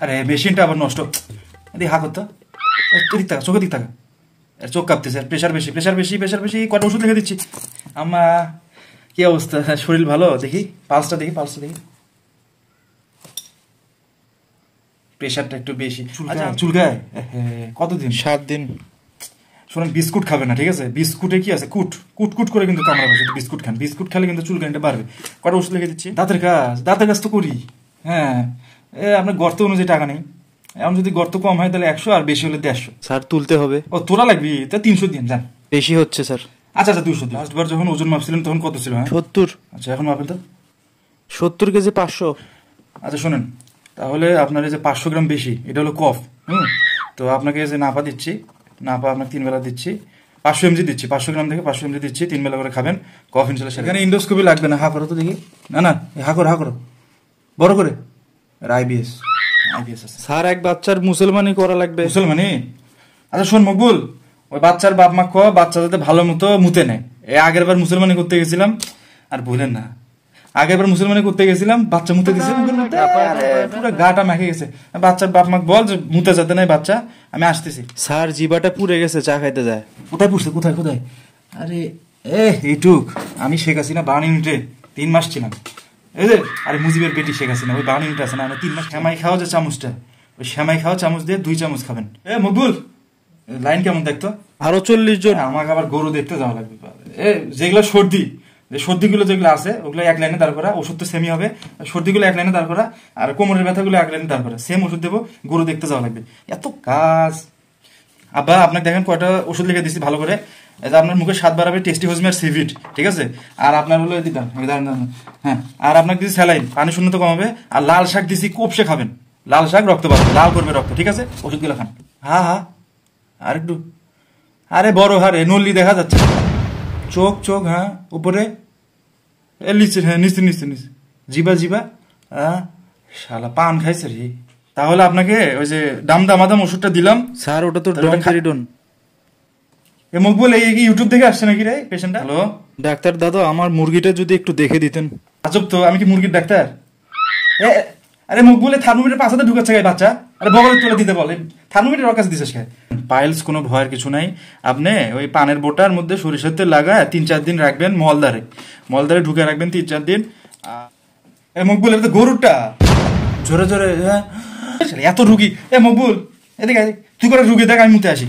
আরে মেশিনটা আবার নষ্ট। এদিকে হা করতো, দিক থাকা, চোখের দিক থাকা। চোখ কাঁপতেছে, প্রেশার বেশি, প্রেশার বেশি, প্রেশার বেশি। কটা ওষুধ লিখে দিচ্ছি। আম্মা কি অবস্থা? শরীর ভালো? দেখি পালসটা, দেখি পালসটা দেখি। প্রেশারটা একটু বেশি। চুলকায় কতদিন? 7 দিন। শোনেন, বিস্কুট খাবে না, ঠিক আছে? বিস্কুটে কি আছে, কুট কুট কুট করে কিন্তু কামড়াবে। যদি বিস্কুট খান, বিস্কুট খেলে কিন্তু চুলকানিটা বাড়বে। কটা ওষুধ লিখে দিচ্ছি। দাঁতের কাজ, দাঁতের কাজ তো করি। হ্যাঁ, আপনার গর্ত অনুযায়ী টাকা নেই। এখন যদি গর্ত কম হয় তাহলে 100, আর বেশি হলে 150। স্যার তুলতে হবে। ও তোরা লাগবি, তা 300 দিন যান। বেশি হচ্ছে স্যার। আচ্ছা আচ্ছা 200 দিন। লাস্টবার যখন ওজন মাপছিলেন তখন কত ছিল? 70। আচ্ছা এখন মাপেন তো। 70 কেজি 500। আচ্ছা শোনেন, তাহলে আপনার এই যে 500 গ্রাম বেশি, এটা হলো কফ। তো আপনাকে যে নাপা দিচ্ছি, নাপা আপনার 3 বেলা দিচ্ছি, 500 mg দিচ্ছি। 500 গ্রাম থেকে 500 mg দিচ্ছি, 3 বেলা করে খাবেন। কফ ইনশাল্লাহ সেখানে ইন্ডোস্কোপি লাগবে না। হা করো তো দেখি। না না, হা করো, হা করো বড় করে। আইবিএস, আইবিএস আছে স্যার। এক বাচ্চার মুসলমানি করা লাগবে। মুসলমানি? আচ্ছা শোন মকবুল, ওই বাচ্চার বাপ মা কো বাচ্চা যাতে ভালো মতো মুতে নেয়। আগের বার মুসলমানি করতে গেছিলাম, আর বললেন না, আগের বার মুসলমানি করতে গেছিলাম, বাচ্চা মুতে দিছে, পুরো গাটা মেখে গেছে। বাচ্চার বাপ মা বল যে মুতে যাতে নাই বাচ্চা, আমি আসতেছি। স্যার জিবাটা পুড়ে গেছে, চা খাইতে যায়। কোথায় পুড়ছে? কোথায় কোথায়? আরে এইটুক আমি শেখ হাসিনা 12 ইউনিটে 3 মাস ছিলাম। এই যে আরে মুজিবের বেটি শেখ হাসিনা, ওই 12 ইউনিট আছে না, 3 মাস। শ্যামাই খাওয়া যে চামচটা, ওই শ্যামাই খাওয়া চামচ দিয়ে 2 চামচ খাবেন। মকবুল লাইন কেমন দেখতো? আরো 40 জন। আমাকে আবার গরু দেখতে যাওয়া লাগবে। যেগুলো সর্দি, সর্দিগুলো যেগুলো আছে ওগুলো 1 লাইনে দাঁড় করা। ওষুধ তো সেমই হবে। সর্দিগুলো 1 লাইনে দাঁড় করা, আর কোমরের ব্যথাগুলো 1 লাইনে দাঁড় করা। সেম ওষুধ দেবো, গরু দেখতে যাওয়া লাগবে। এত কাজ। আব্বা আপনাকে দেখেন কয়টা ওষুধ লিখে দিচ্ছি ভালো করে। আপনার মুখে স্বাদ বাড়াবে টেস্টি হজমের সিভিট, ঠিক আছে? আর আপনার হলো দিতাম, হ্যাঁ, আর আপনাকে দিচ্ছি স্যালাইন, পানি শূন্যতা কমাবে। আর লাল শাক দিচ্ছি, কোপসে খাবেন। লাল শাক রক্ত বাড়াবে, লাল করবে রক্ত, ঠিক আছে? ওষুধগুলো খান। হ্যাঁ হ্যাঁ, আর একটু। আরে বড় হারে নল্লি দেখা যাচ্ছে। চোখ চোখ, হ্যাঁ উপরে, নিচে, হ্যাঁ নিচে নিচে নিচে, জিবা জিবা। হ্যাঁ শালা পান খাইছে রে। তাহলে আপনাকে ওই যে দামাদাম ওষুধটা দিলাম। স্যার ওটা তো ডনফেরিডন। এ মকবুল এই ইউটিউব থেকে আসছে নাকি রে পেশেন্টটা? হ্যালো ডাক্তার দাদা, আমার মুরগিটা যদি একটু দেখে দিতেন। আজব তো, আমি কি মুরগির ডাক্তার? আরে মকবুলে থার্মোমিটার পাশাতে ঢুকাচ্ছে গায়ে বাচ্চা। আরে বগলে তুলে দিতে বলে, থার্মোমিটার ওর কাছে দিছিস খায়। পাইলস কোনো ভয়ের কিছু নাই। আপনি ওই পানের বোটার মধ্যে সরিষার তেল লাগায় 3-4 দিন রাখবেন, মলদারে মলদারে ঢুকে রাখবেন 3-4 দিন। মকবুল এটা তো গরুরটা, জোরে জোরে। হ্যাঁ এত রুগী। মকবুল এদিকে তুই করে রুগী দেখ, আমি মুতে আসি।